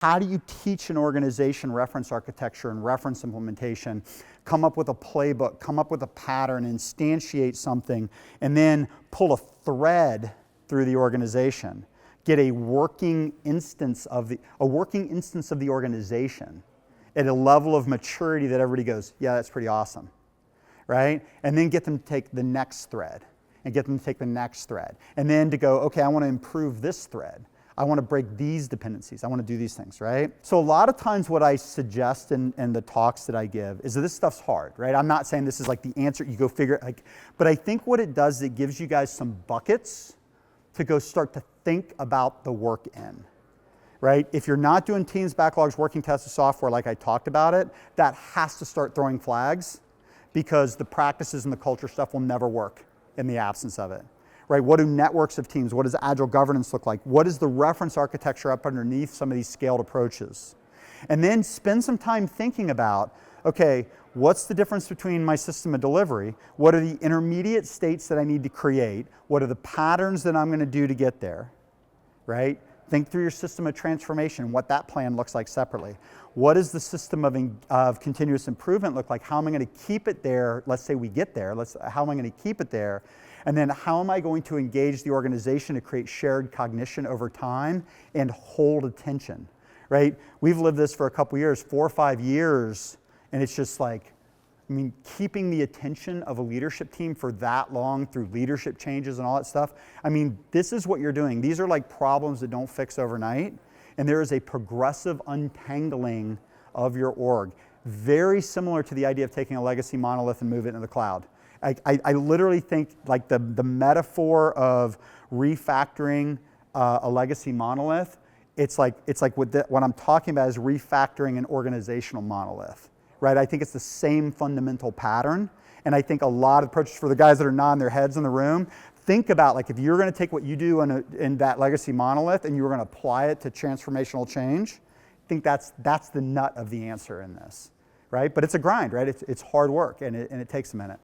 How do you teach an organization reference architecture and reference implementation, come up with a playbook, come up with a pattern, instantiate something, and then pull a thread through the organization, get a working instance of the organization at a level of maturity that everybody goes, yeah, that's pretty awesome, right? And then get them to take the next thread, and get them to take the next thread, and then to go, okay, I want to improve this thread. I want to break these dependencies. I want to do these things, right? So a lot of times what I suggest in the talks that I give is that this stuff's hard, right? I'm not saying this is like the answer, you go figure it, but I think what it does is it gives you guys some buckets to go start to think about the work in, right? If you're not doing teams, backlogs, working tested software like I talked about it, that has to start throwing flags because the practices and the culture stuff will never work in the absence of it. Right? What do networks of teams, what does agile governance look like? What is the reference architecture up underneath some of these scaled approaches? And then spend some time thinking about, okay, what's the difference between my system of delivery? What are the intermediate states that I need to create? What are the patterns that I'm going to do to get there? Right? Think through your system of transformation, what that plan looks like separately. What does the system of continuous improvement look like? How am I going to keep it there? Let's say we get there. How am I going to keep it there? And then how am I going to engage the organization to create shared cognition over time and hold attention, right? We've lived this for a couple years, 4 or 5 years, and it's just like, I mean, keeping the attention of a leadership team for that long through leadership changes and all that stuff, I mean, this is what you're doing. These are like problems that don't fix overnight, and there is a progressive untangling of your org. Very similar to the idea of taking a legacy monolith and move it into the cloud. I literally think like the metaphor of refactoring a legacy monolith, it's like what I'm talking about is refactoring an organizational monolith, right? I think it's the same fundamental pattern, and I think a lot of approaches for the guys that are nodding their heads in the room, think about like if you're going to take what you do in that legacy monolith and you were going to apply it to transformational change, I think that's the nut of the answer in this, right? But it's a grind, right? It's hard work, and it takes a minute.